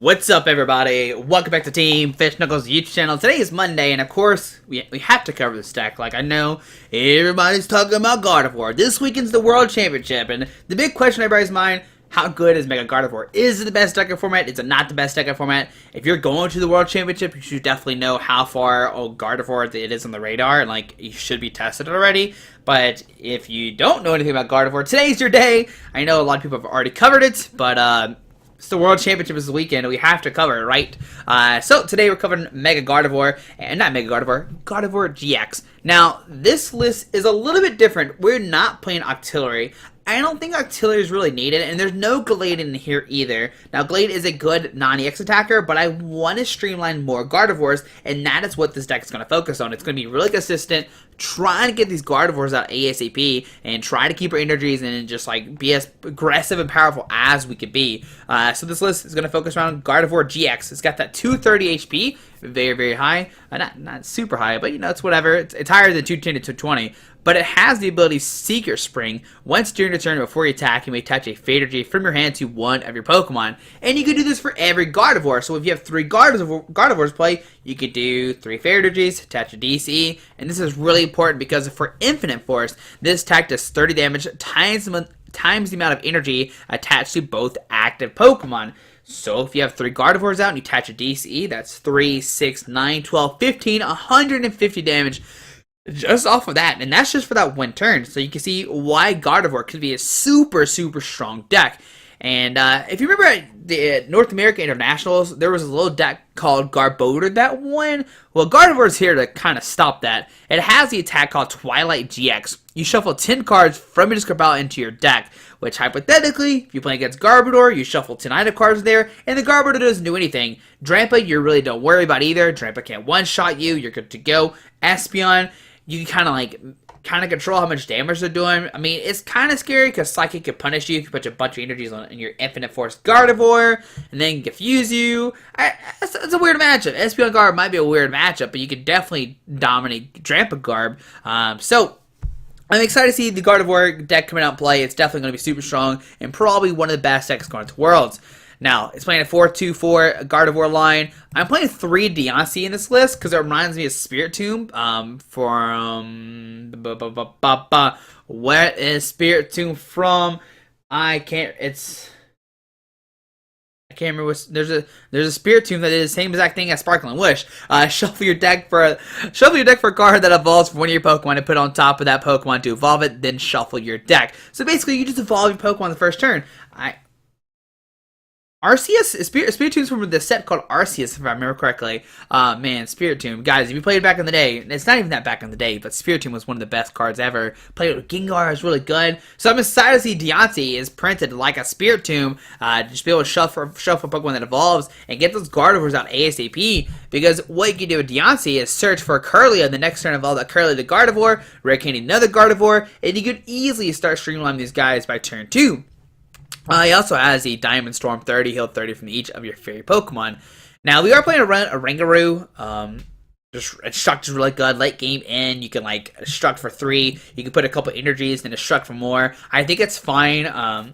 What's up, everybody? Welcome back to Team FISHKNUCKLES YouTube channel. Today is Monday, and of course, we have to cover this deck. Like, I know everybody's talking about Gardevoir. This weekend's the World Championship, and the big question in everybody's mind, how good is Mega Gardevoir? Is it the best deck in format? Is it not the best deck in format? If you're going to the World Championship, you should definitely know how far Gardevoir it is on the radar, and like, you should be tested already. But if you don't know anything about Gardevoir, today's your day. I know a lot of people have already covered it, but it's the World Championship is the weekend, and we have to cover it, right? So today we're covering Mega Gardevoir, and not Mega Gardevoir, Gardevoir-GX. Now, this list is a little bit different. We're not playing Octillery. I don't think Octillery is really needed, and there's no Glade in here either. Now, Glade is a good non-EX attacker, but I want to streamline more Gardevoirs, and that is what this deck is going to focus on. It's going to be really consistent, trying to get these Gardevoirs out ASAP, and try to keep our energies and just like be as aggressive and powerful as we could be. So this list is going to focus around Gardevoir-GX. It's got that 230 HP, very, very high. Not super high, but you know, it's whatever. It's higher than 210 to 220. But it has the ability Seeker Spring. Once during the turn before you attack, you may attach a Fade Energy from your hand to one of your Pokemon. And you can do this for every Gardevoir. So if you have 3 Gardevoirs play, you could do 3 Fade Energies, attach a DCE. And this is really important because for Infinite Force, this attack does 30 damage times the amount of energy attached to both active Pokemon. So if you have 3 Gardevoirs out and you attach a DCE, that's 3, 6, 9, 12, 15, 150 damage. Just off of that, and that's just for that one turn. So you can see why Gardevoir could be a super, super strong deck. And if you remember at the North America Internationals, there was a little deck called Garbodor that won. Well, Gardevoir is here to kind of stop that. It has the attack called Twilight GX. You shuffle 10 cards from your discard pile into your deck, which hypothetically, if you play against Garbodor, you shuffle 10 item cards there, and the Garbodor doesn't do anything. Drampa, you really don't worry about either. Drampa can't one-shot you. You're good to go. Espeon, you can kind of control how much damage they're doing. I mean, it's kind of scary because Psychic can punish you if you put a bunch of energies on your Infinite Force Gardevoir and then confuse you. It's a weird matchup. Espeon Garb might be a weird matchup, but you can definitely dominate Drampa Garb. So I'm excited to see the Gardevoir deck coming out and play. It's definitely going to be super strong and probably one of the best decks going to Worlds. Now, it's playing a 4-2-4 Gardevoir line. I'm playing 3 Diancie in this list because it reminds me of Spiritomb from... Where is Spiritomb from? I can't remember what... There's a Spiritomb that is the same exact thing as Sparkling Wish. Shuffle your deck for a card that evolves from one of your Pokemon and put it on top of that Pokemon to evolve it, then shuffle your deck. So basically, you just evolve your Pokemon the first turn. Arceus? Spiritomb's from the set called Arceus, if I remember correctly. Man, Spiritomb. Guys, if you played it back in the day, it's not even that back in the day, but Spiritomb was one of the best cards ever. Played it with Gengar, is really good. So I'm excited to see Diancie is printed like a Spiritomb, just be able to shuffle Pokemon that evolves and get those Gardevoirs out ASAP, because what you can do with Diancie is search for Kirlia, the next turn evolve that Kirlia to Gardevoir, Rare Candy another Gardevoir, and you could easily start streamlining these guys by turn 2. He also has the Diamond Storm 30, heal 30 from each of your fairy Pokemon. Now, we are playing around Oranguru. Struct is really good. Late game in, you can like struct for 3. You can put a couple energies and a struct for more. I think it's fine. Yeah,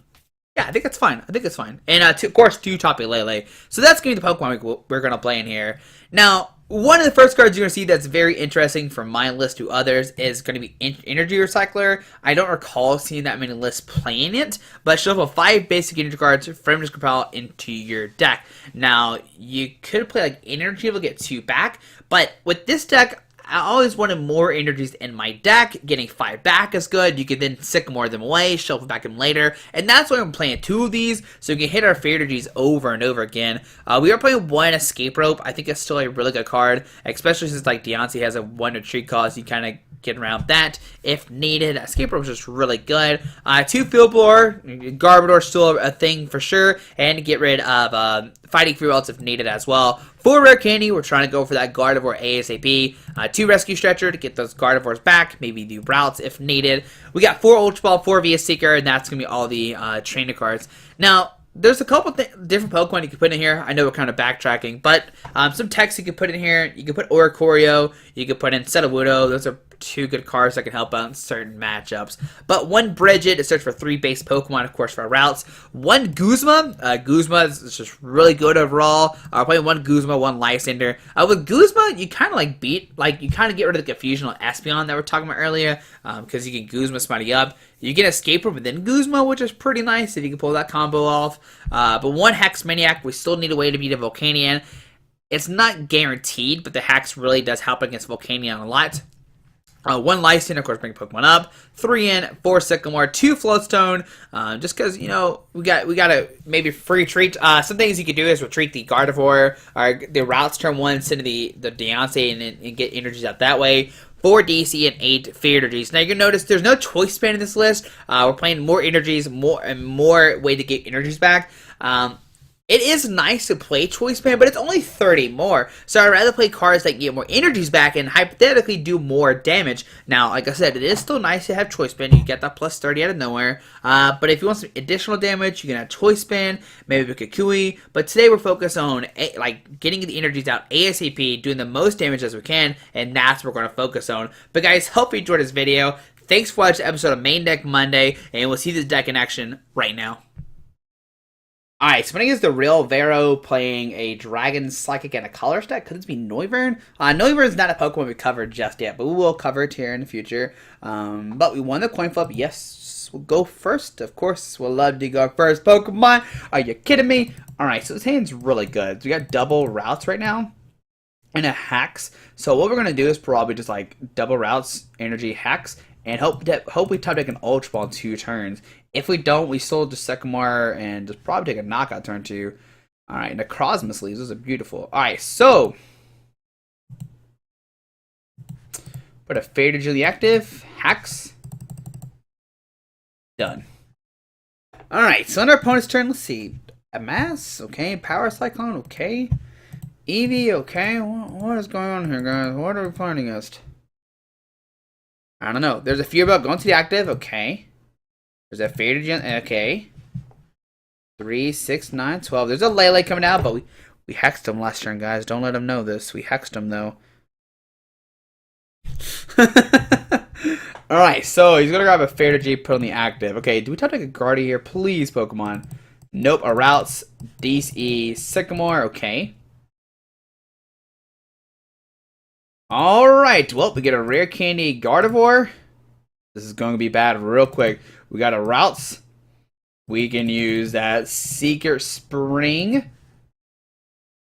I think it's fine. And of course, 2 Tapu Lele. So that's going to be the Pokemon we're going to play in here. Now, one of the first cards you're going to see that's very interesting from my list to others is going to be Energy Recycler. I don't recall seeing that many lists playing it, but shuffle 5 basic energy cards from your pile into your deck. Now, you could play like Energy to get 2 back, but with this deck, I always wanted more energies in my deck. Getting 5 back is good. You can then Sycamore them away, shuffle back them later. And that's why I'm playing 2 of these, so we can hit our Fade Energies over and over again. We are playing 1 Escape Rope. I think it's still a really good card, especially since like Diancie has a 1 retreat cost. You kind of get around that if needed. Escape Rope is just really good. 2 Field Blower. Garbodor still a thing for sure. And get rid of Fighting Free Ralts if needed as well. 4 Rare Candy, we're trying to go for that Gardevoir ASAP. 2 Rescue Stretcher to get those Gardevoirs back, maybe do Ralts if needed. We got 4 Ultra Ball, 4 VS Seeker, and that's going to be all the trainer cards. Now, there's a couple different Pokemon you can put in here. I know we're kind of backtracking, but some text you can put in here. You can put Oricorio, you can put in Sudowoodo. Those are two good cards that can help out in certain matchups. But one Brigette to search for 3 base Pokemon, of course, for our Ralts. One Guzma. Guzma is just really good overall. Playing one Guzma, one Lysandre. With Guzma, you kind of like you kind of get rid of the confusion on Espeon that we were talking about earlier, because you can Guzma somebody up. You can escape from within Guzma, which is pretty nice if you can pull that combo off. But one Hex Maniac, we still need a way to beat a Volcanion. It's not guaranteed, but the Hex really does help against Volcanion a lot. One Lysandre, of course, bring Pokemon up. 3 in, 4 Sycamore, 2 Float Stone. Just because, you know, we gotta maybe free treat. Some things you could do is retreat the Gardevoir or the Ralts turn 1, send to the Diancie and get energies out that way. 4 DC and 8 Fear Energies. Now you're gonna notice there's no choice span in this list. We're playing more energies, more way to get energies back. It is nice to play Choice Band, but it's only 30 more. So I'd rather play cards that get more energies back and hypothetically do more damage. Now, like I said, it is still nice to have Choice Band. You get that plus 30 out of nowhere. But if you want some additional damage, you can have Choice Band, maybe Kukui. But today we're focused on like getting the energies out ASAP, doing the most damage as we can, and that's what we're going to focus on. But guys, hope you enjoyed this video. Thanks for watching the episode of Main Deck Monday, and we'll see this deck in action right now. Alright, so winning is the Real Vero playing a Dragon Psychic and a Colorless deck. Could this be Noivern? Noivern is not a Pokemon we covered just yet, but we will cover it here in the future. But we won the coin flip. Yes, we'll go first. Of course, we'll love to go first. Pokemon, are you kidding me? Alright, so this hand's really good. So we got double Ralts right now and a Hex. So what we're going to do is probably just like double Ralts, energy, Hex, and hope we top deck an Ultra Ball in 2 turns. If we don't, we still just Sycamore and just probably take a knockout turn 2. Alright, Necrozma Leaves. Those are beautiful. Alright, so put a Faded Julie active. Hex. Done. Alright, so on our opponent's turn, let's see. A Mass, okay. Power Cyclone, okay. Eevee, okay. What is going on here, guys? What are we playing against? I don't know. There's a fear about going to the active, okay. There's a Faded Gen, okay. 3, 6, 9, 12. There's a Lele coming out, but we hexed him last turn, guys. Don't let him know this. We hexed him, though. Alright, so he's going to grab a Faded G, put on the active. Okay, do we top deck a Guardy here? Please, Pokemon. Nope, a Ralts, DC, Sycamore, okay. Alright, well, we get a Rare Candy Gardevoir. This is going to be bad real quick. We got a Ralts. We can use that Seeker Spring.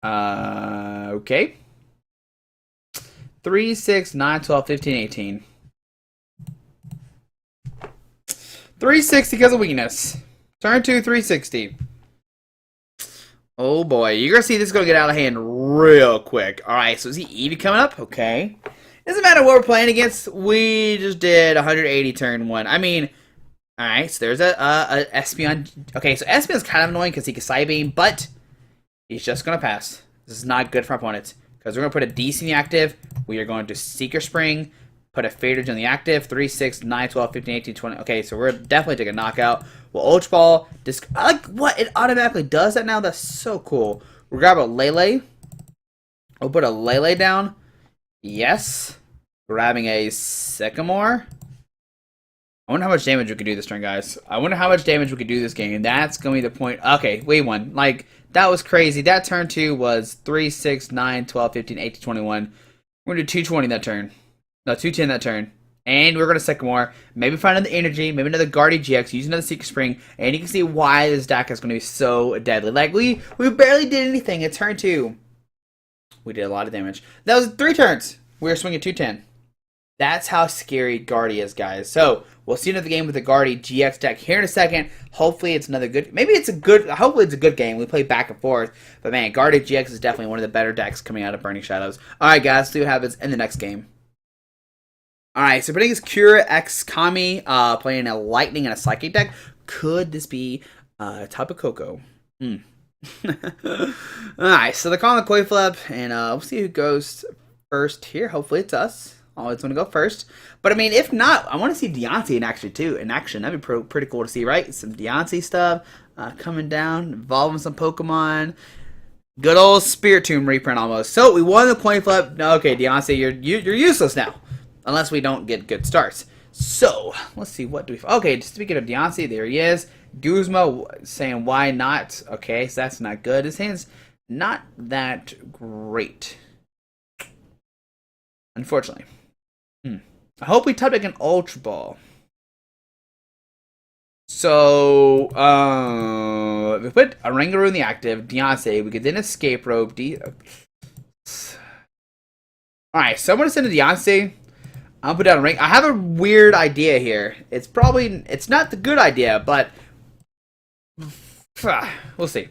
Okay. 3, 6, 9, 12, 15, 18. 360 because of weakness. Turn 2, 360. Oh boy, you're going to see this is going to get out of hand real quick. Alright, so is he Eevee coming up? Okay. Doesn't matter what we're playing against. We just did 180 turn 1. I mean, alright, so there's a Espeon. Okay, so Espeon's kind of annoying because he can Psybeam, but he's just going to pass. This is not good for our opponents. Because we're going to put a DC in the active. We are going to Seeker Spring. Put a Faded in the active. 3, 6, 9, 12, 15, 18, 20. Okay, so we're definitely taking a knockout. We'll Ultra Ball. I like what? It automatically does that now? That's so cool. We'll grab a Lele. We'll put a Lele down. Yes. Grabbing a Sycamore. I wonder how much damage we could do this turn, guys. I wonder how much damage we could do this game. That's going to be the point. Okay, we won. Like, that was crazy. That turn 2 was 3, 6, 9, 12, 15, 18, 21. We're going to do 220 that turn. No, 210 that turn. And we're going to Sycamore. Maybe find another energy. Maybe another Gardevoir-GX. Use another Seeker Spring. And you can see why this deck is going to be so deadly. Like, we barely did anything at turn 2. We did a lot of damage. That was 3 turns. We were swinging 210. That's how scary Guardy is, guys. So, we'll see another game with the Gardevoir-GX deck here in a second. Hopefully, it's another good... Hopefully, it's a good game. We play back and forth. But, man, Gardevoir-GX is definitely one of the better decks coming out of Burning Shadows. Alright, guys. See what happens in the next game. Alright, so putting his Cure X Kami, playing a Lightning and a Psychic deck. Could this be Tapu Koko? Alright, so they're calling the coin flip, and we'll see who goes first here. Hopefully it's us. Always want to go first. But I mean, if not, I want to see Diancie in action too. That'd be pretty cool to see, right? Some Diancie stuff coming down, involving some Pokemon. Good old Spiritomb reprint almost. So we won the coin flip. Okay, Diancie, you're useless now. unless we don't get good starts. So, let's see, what do we... Okay, speaking of Diancie, there he is. Guzma saying, why not? Okay, so that's not good. His hand's not that great, unfortunately. I hope we type like an Ultra Ball. So, if we put Oranguru in the active, Diancie, we could then escape rope. Alright, so I'm going to send a Diancie. I'll put down a ring. I have a weird idea here. It's not the good idea, but we'll see.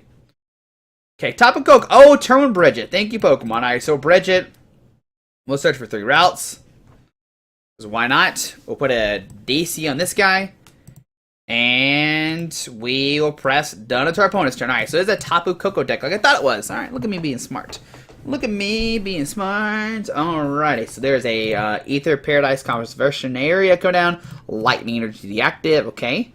Okay, Tapu Coke. Oh, turn one Brigette. Thank you, Pokemon. Alright, so Brigette. We'll search for 3 Ralts. So why not? We'll put a DC on this guy. And we will press done to our opponent's turn. Alright, so there's a Tapu Coco deck like I thought it was. Alright, look at me being smart. Look at me being smart. Alrighty, so there's a Ether Paradise Conversion Area come down. Lightning Energy deactive. Okay.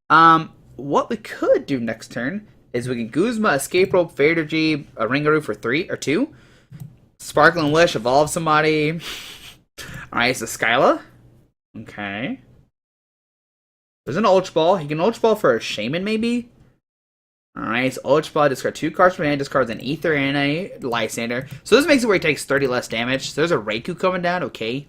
What we could do next turn is we can Guzma, Escape Rope, Fadergy, Oranguru for 3 or 2. Sparkling Wish, evolve somebody. Alright, so Skyla. Okay. There's an Ultra Ball. He can Ultra Ball for a Shaman, maybe? Alright, so Ultra Ball, discard 2 cards from hand, discards an Ether and a Lysandre. So this makes it where he takes 30 less damage. So there's a Raikou coming down, okay.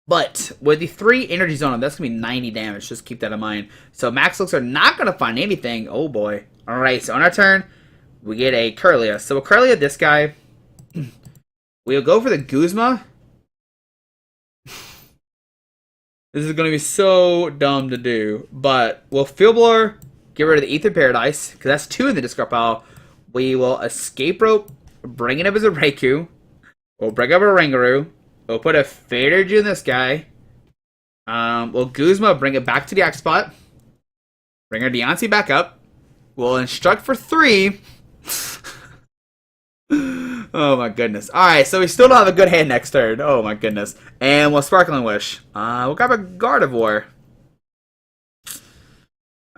But with the 3 energies on him, that's going to be 90 damage. Just keep that in mind. So Max looks are not going to find anything. Oh boy. Alright, so on our turn, we get a Kirlia. So we'll Kirlia this guy. We'll go for the Guzma. This is going to be so dumb to do. But we'll Field Blower, get rid of the Ether Paradise, because that's 2 in the discard pile. We will Escape Rope, bring it up as a Raikou. We'll bring up a Oranguru. We'll put a Fadergy in this guy. We'll Guzma, bring it back to the X spot. Bring our Diancie back up. We'll Instruct for 3. Oh my goodness. Alright, so we still don't have a good hand next turn. Oh my goodness. And we'll Sparkling Wish. We'll grab a Gardevoir.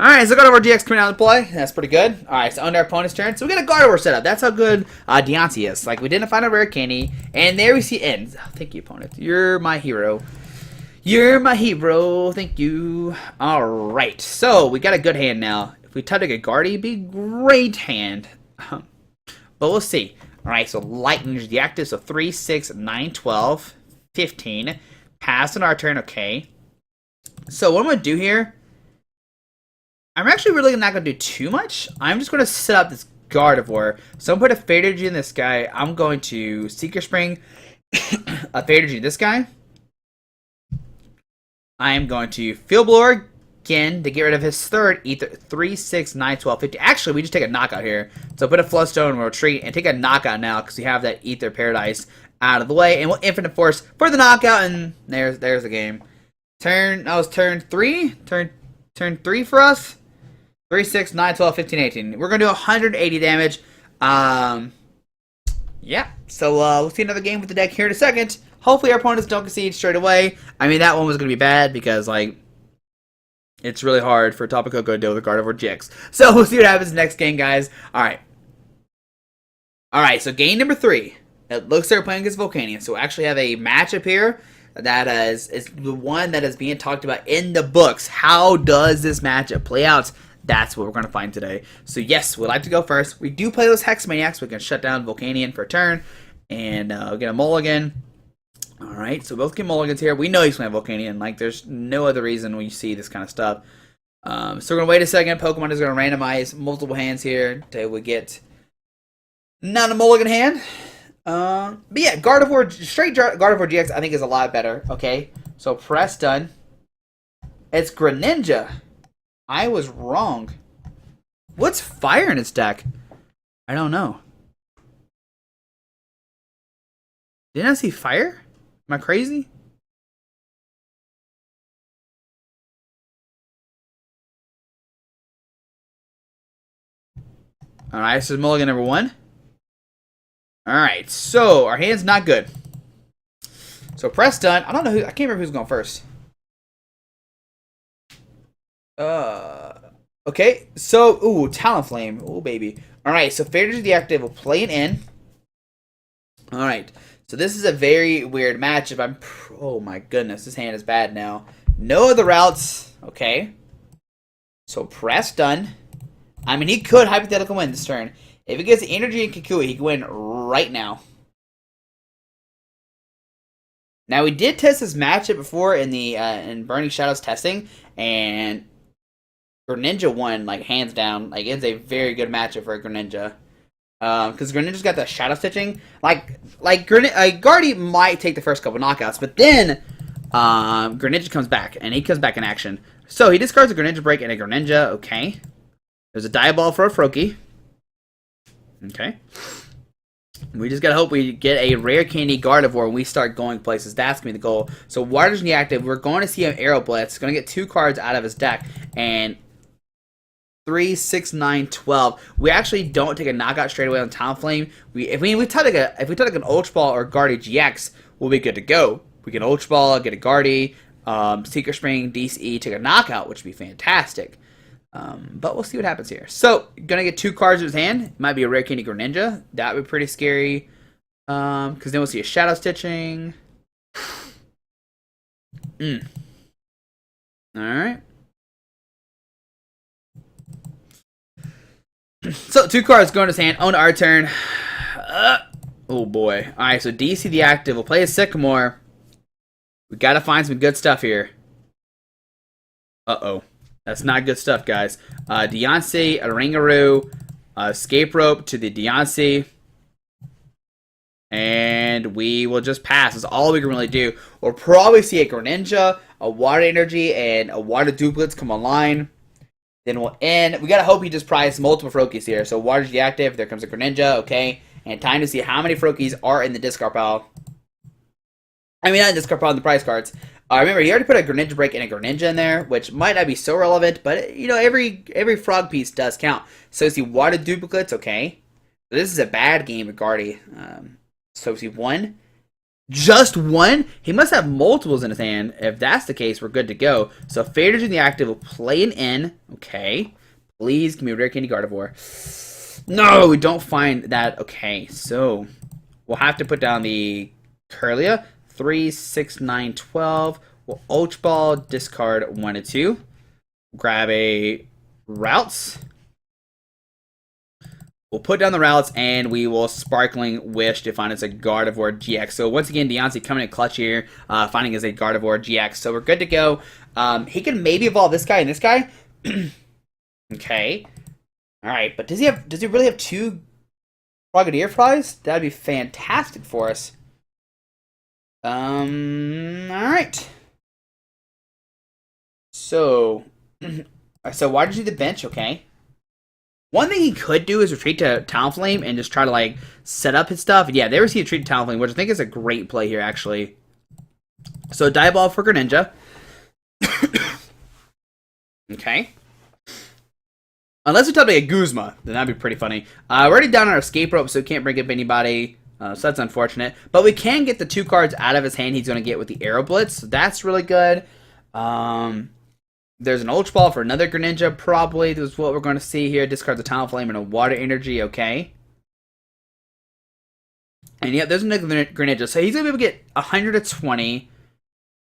Alright, so Gardevoir-GX coming out to play. That's pretty good. Alright, so under our opponent's turn. So we got a Gardevoir setup. That's how good Diancie is. Like, we didn't find a Rare Candy. And there we see ends. Oh, thank you, opponent. You're my hero. You're my hero. Thank you. Alright, so we got a good hand now. If we type like a Guardy, it'd be a great hand. But we'll see. Alright, so Lightning is deactive. So 3, 6, 9, 12, 15. Pass on our turn. Okay. So what I'm going to do here, I'm actually really not going to do too much. I'm just going to set up this Gardevoir. So I'm going to put a Fadergy in this guy. I'm going to Seeker Spring a Fadergy in this guy. I am going to Field Blower again to get rid of his third Ether. 3, 6, 9, 12, 15. Actually, we just take a knockout here. So put a Float Stone, retreat, and take a knockout now because we have that Ether Paradise out of the way. And we'll Infinite Force for the knockout, and there's the game. That was turn 3. Turn 3 for us. 3, 6, 9, 12, 15, 18. We're going to do 180 damage. Yeah. So we'll see another game with the deck here in a second. Hopefully our opponents don't concede straight away. I mean, that one was going to be bad because, like, it's really hard for Tapu Koko to deal with Gardevoir-GX. So we'll see what happens next game, guys. Alright. Alright, so game number 3. It looks like we're playing against Volcanion. So we actually have a matchup here that is the one that is being talked about in the books. How does this matchup play out? That's what we're going to find today. So yes, we'd like to go first. We do play those Hex Maniacs. We can shut down Volcanion for a turn. And we'll get a mulligan. Alright, so both get mulligans here. We know he's playing Volcanion. Like, there's no other reason we see this kind of stuff. So we're going to wait a second. Pokemon is going to randomize multiple hands here until we get not a mulligan hand. But yeah, straight Gardevoir-GX I think is a lot better. Okay, so press done. It's Greninja. I was wrong. What's fire in its deck? I don't know. Didn't I see fire? Am I crazy? Alright, this is mulligan number 1. Alright, so our hand's not good. So press done. I don't know who, I can't remember who's going first. Okay, so, ooh, Talonflame. Ooh, baby. Alright, so Fadergy deactive will play it in. Alright, so this is a very weird matchup. Oh my goodness, this hand is bad now. No other routes. Okay. So press done. I mean, he could hypothetically win this turn. If he gets the energy and Kukui, he can win right now. Now, we did test this matchup before in the in Burning Shadows testing, and Greninja won, like, hands down. Like, it's a very good matchup for Greninja. Because Greninja's got the Shadow Stitching. Guardy might take the first couple knockouts, but then Greninja comes back, and he comes back in action. So he discards a Greninja Break and a Greninja. Okay. There's a Diaball for a Froakie. Okay. We just gotta hope we get a Rare Candy Gardevoir when we start going places. That's gonna be the goal. So Water's active. We're going to see an Aero Blitz. Gonna get 2 cards out of his deck. And 3, 6, 9, 12. We actually don't take a knockout straight away on Talonflame. If we take like an Ultra Ball or Gardevoir-GX, we'll be good to go. We get Ultra Ball, get a Guardy, Seeker Spring, DCE, take a knockout, which would be fantastic. But we'll see what happens here. So, gonna get 2 cards in his hand. Might be a Rare Candy Greninja. That would be pretty scary. Because then we'll see a Shadow Stitching. Alright. So, 2 cards going to his hand. On our turn. Oh boy. Alright, so DC the active. We'll play a Sycamore. We gotta find some good stuff here. Uh-oh. That's not good stuff, guys. Diancie, Oranguru, Escape Rope to the Diancie. And we will just pass. That's all we can really do. We'll probably see a Greninja, a Water Energy, and a Water Duplicates come online. Then we'll end. We gotta hope he just prizes multiple Froakies here. So Water's deactive. There comes a Greninja. Okay. And time to see how many Froakies are in the discard pile. I mean, not in the discard pile, in the prize cards. Remember, he already put a Greninja Break and a Greninja in there, which might not be so relevant, but, you know, every frog piece does count. So, see, Water Duplicates, okay. So this is a bad game with Guardy. So, see, 1. Just 1? He must have multiples in his hand. If that's the case, we're good to go. So, Fader's in the active. We'll play an N. Okay. Please give me a Rare Candy Gardevoir. No, we don't find that. Okay, so we'll have to put down the Kirlia. 3, 6, 9, 12. We'll Ultra Ball, discard 1 and 2. Grab a Ralts. We'll put down the Ralts, and we will Sparkling Wish to find us a Gardevoir-GX. So once again, Diancie coming in clutch here, finding us a Gardevoir-GX. So we're good to go. He can maybe evolve this guy and this guy. Okay. Alright, but does he really have 2 Frogadier Flies? That'd be fantastic for us. Alright. So why did you do the bench? Okay. One thing he could do is retreat to Talonflame and just try to, like, set up his stuff. Yeah, there was he retreat to Talonflame, which I think is a great play here, actually. So, Diaball for Greninja. Okay. Unless we tell me a Guzma, then that'd be pretty funny. We're already down on our Escape Rope, so we can't bring up anybody. So that's unfortunate. But we can get the 2 cards out of his hand he's going to get with the Aero Blitz. So that's really good. There's an Ultra Ball for another Greninja, probably. This is what we're going to see here. Discard the Talonflame and a Water Energy. Okay. And yeah, there's another Greninja. So he's going to be able to get 120.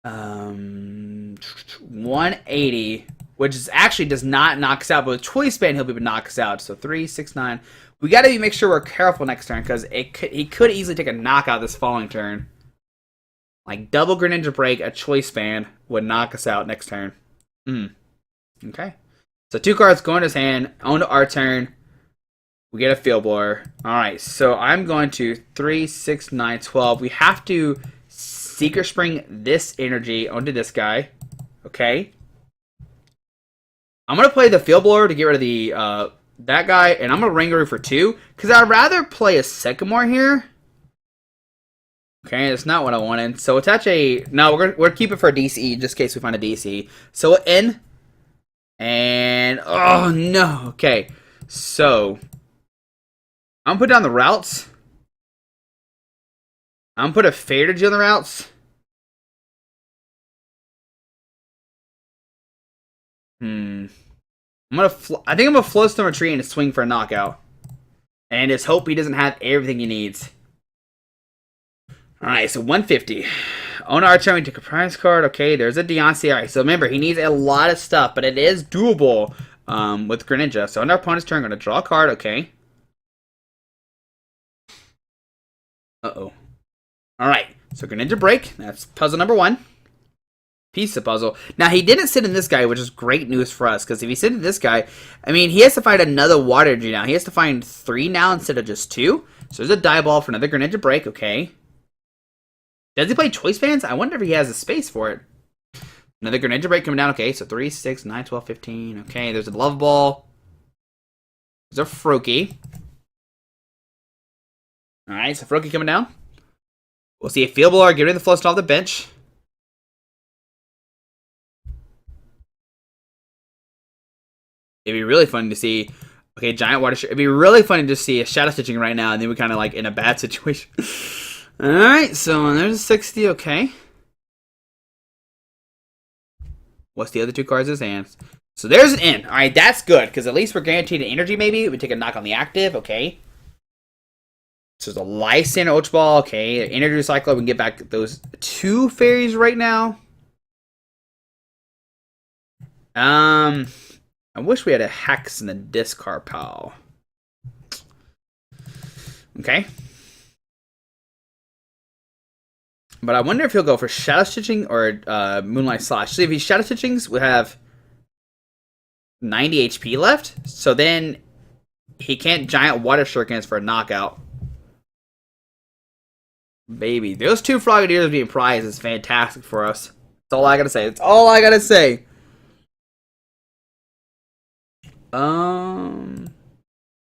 180. Which is actually does not knock us out. But with Choice Band, he'll be able to knock us out. So 3, 6, 9. We got to make sure we're careful next turn, because he could easily take a knockout this following turn. Like, double Greninja Break, a Choice Band would knock us out next turn. Okay. So 2 cards go in his hand. On to our turn. We get a Field Blower. Alright, so I'm going to 3, 6, 9, 12. We have to Seeker Spring this energy onto this guy. Okay. I'm going to play the Field Blower to get rid of the that guy, and I'm going to Oranguru for 2, because I'd rather play a Sycamore here. Okay, that's not what I wanted. So attach a... No, we're keep it for a DCE, just in case we find a DCE. So we'll in. And... Oh, no. Okay, so... I'm going to put down the Ralts. I'm going to put a Fadergy on the Ralts. I think I'm gonna Float Stone Retreat and swing for a knockout, and just hope he doesn't have everything he needs. Alright, so 150. On our turn, we take a prize card. Okay, there's a Diancie. Alright, so remember, he needs a lot of stuff, but it is doable with Greninja. So on our opponent's turn, I'm going to draw a card. Okay. Uh-oh. Alright, so Greninja break. That's puzzle number 1. Piece of puzzle. Now, he didn't sit in this guy, which is great news for us, because if he sit in this guy, I mean, he has to find another water energy now. He has to find 3 now instead of just 2. So there's a die ball for another Greninja break. Okay. Does he play Choice Bands? I wonder if he has a space for it. Another Greninja break coming down. Okay, so 3, 6, 9, 12, 15. Okay, there's a Love Ball. There's a Froakie. Alright, so Froakie coming down. We'll see a Field Blower. Get rid of the Float Stone off the bench. It'd be really fun to see. Okay, Giant Water. It'd be really funny to see a Shadow Stitching right now, and then we're kind of like in a bad situation. Alright, so there's a 60. Okay. What's the other 2 cards in his hands? So there's an in. Alright, that's good, because at least we're guaranteed an energy maybe. We take a knock on the active. Okay. So there's a Lysandre Ultra Ball. Okay, Energy Recycler. We can get back those 2 fairies right now. I wish we had a Hex in the discard pile. Okay. But I wonder if he'll go for Shadow Stitching or Moonlight Slash. See, if he's Shadow Stitchings, we have 90 HP left. So then he can't Giant Water Shurikens for a knockout. Baby, those 2 Frogadiers being prized is fantastic for us. That's all I gotta say. That's all I gotta say.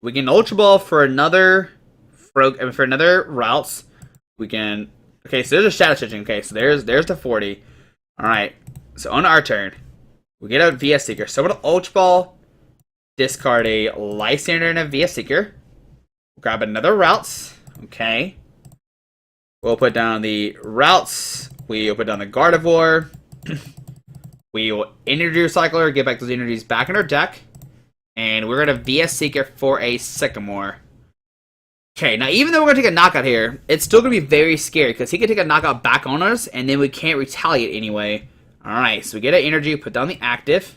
We can Ultra Ball for another Ralts. We can. Okay, so there's a Shadow Stitching. Okay, so there's the 40. All right. So on our turn, we get a VS Seeker. So we'll Ultra Ball, discard a Lysandre and a VS Seeker. Grab another Ralts. Okay. We'll put down the Ralts. We'll put down the Gardevoir. We will Energy Recycler, get back those energies back in our deck. And we're going to VS Seeker for a Sycamore. Okay, now even though we're going to take a knockout here, it's still going to be very scary because he can take a knockout back on us, and then we can't retaliate anyway. Alright, so we get an energy, put down the active,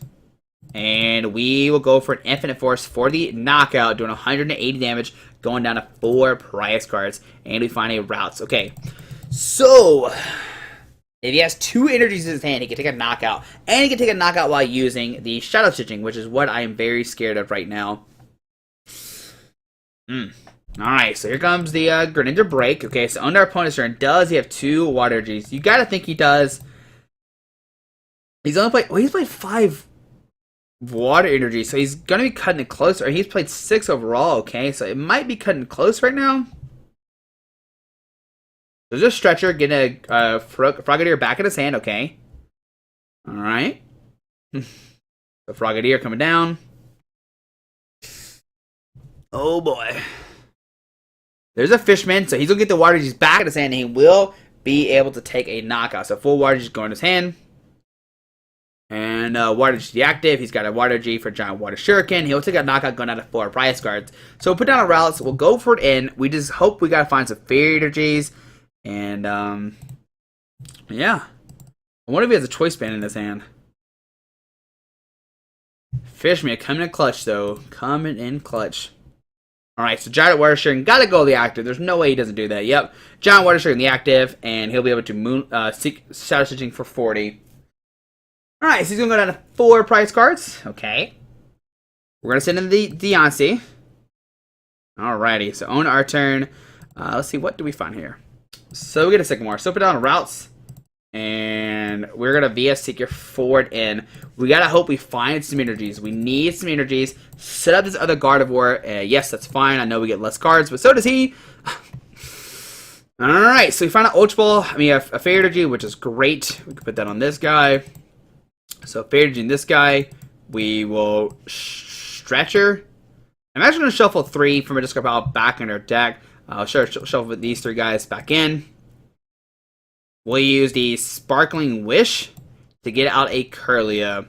and we will go for an Infinite Force for the knockout, doing 180 damage, going down to 4 prize cards, and we find a Ralts. Okay, so if he has 2 energies in his hand, he can take a knockout. And he can take a knockout while using the Shadow Stitching, which is what I am very scared of right now. Alright, so here comes the Greninja break. Okay, so under our opponent's turn, does he have 2 water energies? You gotta think he does. He's only played, well, he's played 5 water energies, so he's gonna be cutting it close. Or he's played 6 overall, okay? So it might be cutting close right now. There's a Stretcher, getting a Frogadier back in his hand, okay. Alright. The Frogadier coming down. Oh boy. There's a Fishman, so he's going to get the water juice back in his hand, and he will be able to take a knockout. So full water juice going in his hand. And water juice deactive. He's got a water G for Giant Water Shuriken. He'll take a knockout going out of 4 prize cards. So we'll put down a Ralts. We'll go for it in. We just hope we got to find some Fairy Energies. And, yeah. I wonder if he has a Choice Band in his hand. Fishman coming in clutch, though. Coming in clutch. Alright, so Giant Water Shuriken. Gotta go the active. There's no way he doesn't do that. Yep. Giant Water Shuriken the active. And he'll be able to seek Shadow Stitching for 40. Alright, so he's gonna go down to 4 prize cards. Okay. We're gonna send in the Diancie. Alrighty, so on our turn. Let's see, what do we find here? So we get a Sycamore. So put down Ralts. And we're going to VS Seeker forward in. We got to hope we find some energies. We need some energies. Set up this other Gardevoir. Yes, that's fine. I know we get less cards, but so does he. Alright, so we find an Ultra Ball. I mean, a Fairy Energy, which is great. We can put that on this guy. So Fairy Energy in this guy. We will Stretcher. I'm actually going to shuffle 3 from a discard pile back in our deck. I'll shuffle these 3 guys back in. We'll use the Sparkling Wish to get out a Kirlia.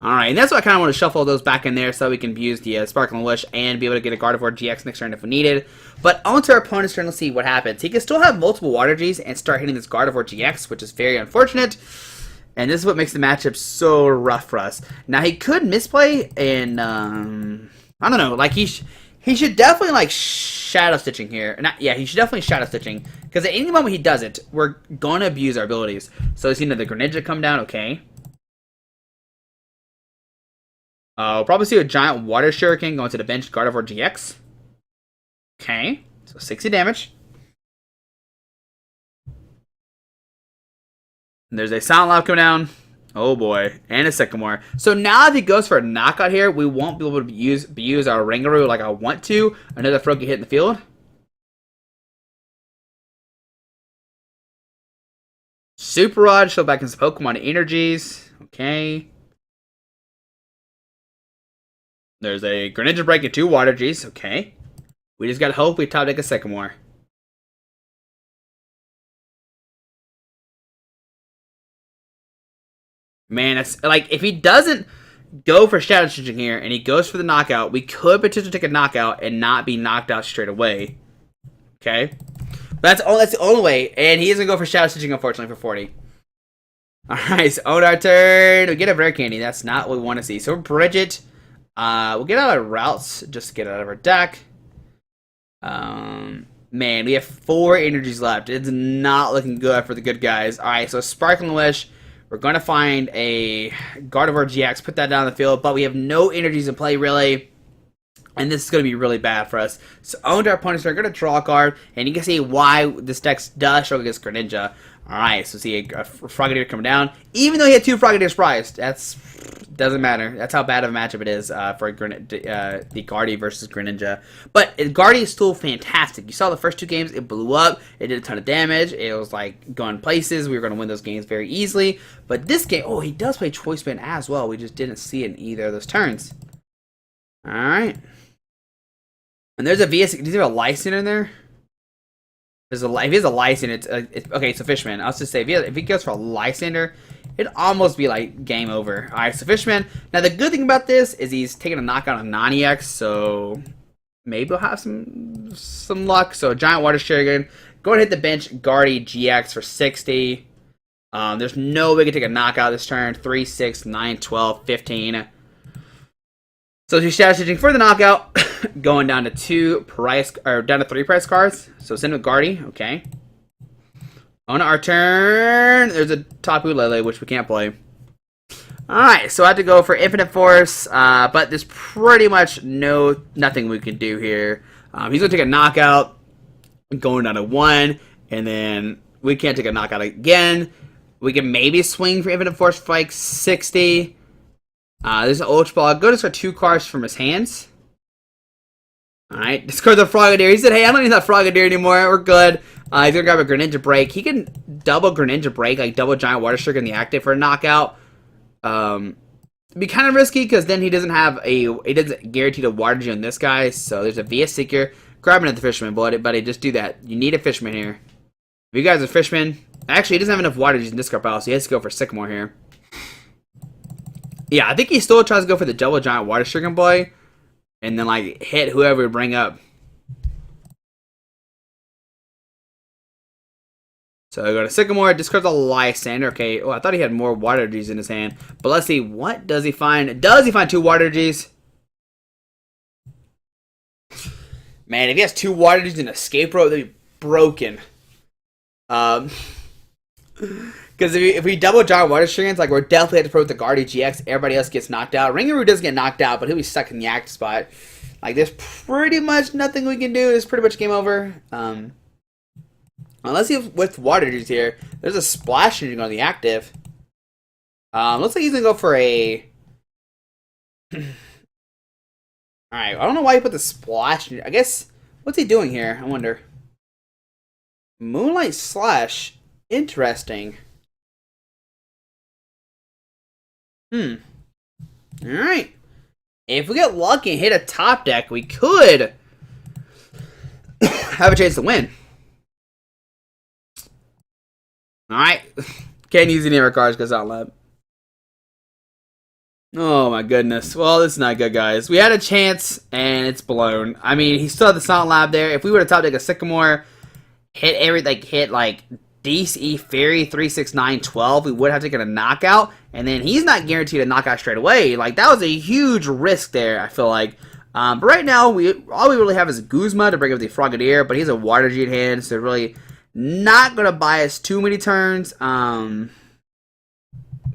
Alright, and that's why I kind of want to shuffle those back in there so we can use the Sparkling Wish and be able to get a Gardevoir-GX next turn if we need it. But onto our opponent's turn, let's see what happens. He can still have multiple Water Gs and start hitting this Gardevoir-GX, which is very unfortunate. And this is what makes the matchup so rough for us. Now, he could misplay and, I don't know, like, he should definitely, like, Shadow Stitching here. Yeah, he should definitely Shadow Stitching. Because at any moment he does it, we're going to abuse our abilities. So, you know, the Greninja come down, okay. We'll probably see a giant Water Shuriken going to the bench, Gardevoir-GX. Okay, so 60 damage. And there's a Silent Loud coming down. Oh boy, and a Sycamore. So now if he goes for a knockout here, we won't be able to use our Oranguru like I want to. Another Froakie hit in the field. Super Rod, show back in some Pokemon energies. Okay. There's a Greninja Break and 2 Water Gs. Okay. We just gotta hope we top deck a Sycamore. Man, that's like if he doesn't go for Shadow Stitching here and he goes for the knockout, we could potentially take a knockout and not be knocked out straight away. Okay. But that's the only way. And he isn't going to go for Shadow Stitching, unfortunately, for 40. Alright, so on our turn, we get a Rare Candy. That's not what we want to see. So Brigette. We'll get out of Ralts just to get out of our deck. Man, we have 4 energies left. It's not looking good for the good guys. Alright, so Sparkling Wish. We're going to find a Gardevoir-GX, put that down the field, but we have no energies in play, really. And this is going to be really bad for us. So on to our opponent's turn, we're going to draw a card, and you can see why this deck does struggle against Greninja. Alright, so see a Frogadier coming down. Even though he had 2 Frogadiers prized, doesn't matter. That's how bad of a matchup it is for the Guardy versus Greninja. But Guardy is still fantastic. You saw the first 2 games, it blew up. It did a ton of damage. It was like going places. We were going to win those games very easily. But this game, oh, he does play Choice Band as well. We just didn't see it in either of those turns. Alright. And there's a VS. Does he have a Lysandre in there? If he has a Lysandre, it's okay, so Fishman. I'll just say, if he goes for a Lysandre, it'd almost be like game over. Alright, so Fishman. Now, the good thing about this is he's taking a knockout on non-EX, so maybe we'll have some luck. So, Giant Water Shuriken. Go ahead and hit the bench, Gardevoir-GX for 60. There's no way we can take a knockout this turn. 3, 6, 9, 12, 15. So she's Shadow Stitching for the knockout, going down to 3 price cards. So send with Guardy, okay. On our turn, there's a Tapu Lele, which we can't play. Alright, so I have to go for Infinite Force, but there's pretty much nothing we can do here. He's going to take a knockout, going down to 1, and then we can't take a knockout again. We can maybe swing for Infinite Force for like 60. There's an Ultra Ball. Go to start 2 cards from his hands. Alright, discard the Frogadier. He said, hey, I don't need that Frogadier anymore. We're good. He's going to grab a Greninja Break. He can double Greninja Break, like double Giant Water Shuriken in the active for a knockout. It'd be kind of risky because then he doesn't guarantee a Water G on this guy. So there's a VS Seeker. Grabbing at the Fisherman, buddy. Just do that. You need a Fisherman here. If you guys are Fisherman, actually, he doesn't have enough Water G's in this card pile, so he has to go for Sycamore here. Yeah, I think he still tries to go for the double Giant Water Shuriken boy. And then, like, hit whoever we bring up. So, I go to Sycamore. Discards a Lysandre. Okay. Oh, I thought he had more Water Gs in his hand. But let's see. What does he find? Does he find 2 Water Gs? Man, if he has 2 Water Gs and Escape Rope, they'd be broken. Because if we double Giant Water Shurikens, like, we're definitely have to promote the Gardevoir-GX. Everybody else gets knocked out. Ringaroo doesn't get knocked out, but he'll be stuck in the active spot. Like, there's pretty much nothing we can do. It's pretty much game over. Unless he's with Water Juice here. There's a Splash engine on the active. Looks like he's going to go for a... Alright, I don't know why he put the Splash engine. I guess, what's he doing here? I wonder. Moonlight Slash. Interesting. Alright. If we get lucky and hit a top deck, we could have a chance to win. Alright. Can't use any of our cards because I'll let. Oh my goodness. Well, this is not good, guys. We had a chance, and it's blown. I mean, he still had the Silent Lab there. If we would have topped like a Sycamore, hit like DC Fairy 36912, we would have taken a knockout, and then he's not guaranteed a knockout straight away. Like, that was a huge risk there, I feel like. But right now, all we really have is Guzma to bring up the Frogadier, but he's a Water G in hand, so really not going to buy us too many turns.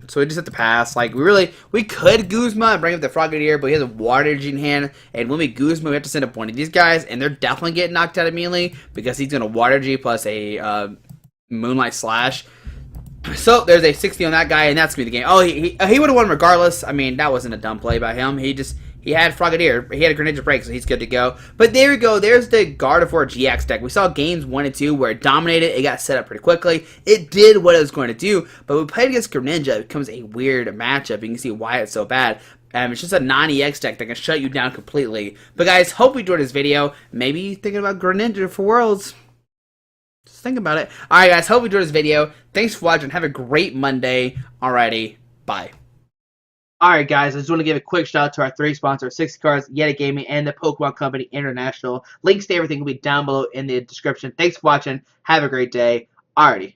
So we just have to pass. Like, we could Guzma and bring up the Frogadier, but he has a Water G in hand, and when we Guzma, we have to send up one of these guys, and they're definitely getting knocked out immediately, because he's going to Water G plus a Moonlight Slash. So there's a 60 on that guy, and that's going to be the game. Oh, he would have won regardless. I mean, that wasn't a dumb play by him. He had Frogadier. He had a Greninja Break, so he's good to go. But there we go. There's the Gardevoir-GX deck. We saw games 1 and 2 where it dominated. It got set up pretty quickly. It did what it was going to do. But when we played against Greninja, it becomes a weird matchup. You can see why it's so bad. It's just a non-EX deck that can shut you down completely. But guys, hope you enjoyed this video. Maybe thinking about Greninja for Worlds. Just think about it. Alright guys, hope you enjoyed this video. Thanks for watching. Have a great Monday. Alrighty, bye. Alright guys, I just want to give a quick shout out to our 3 sponsors, 60 Cards, Yeti Gaming, and the Pokemon Company International. Links to everything will be down below in the description. Thanks for watching. Have a great day. Alrighty.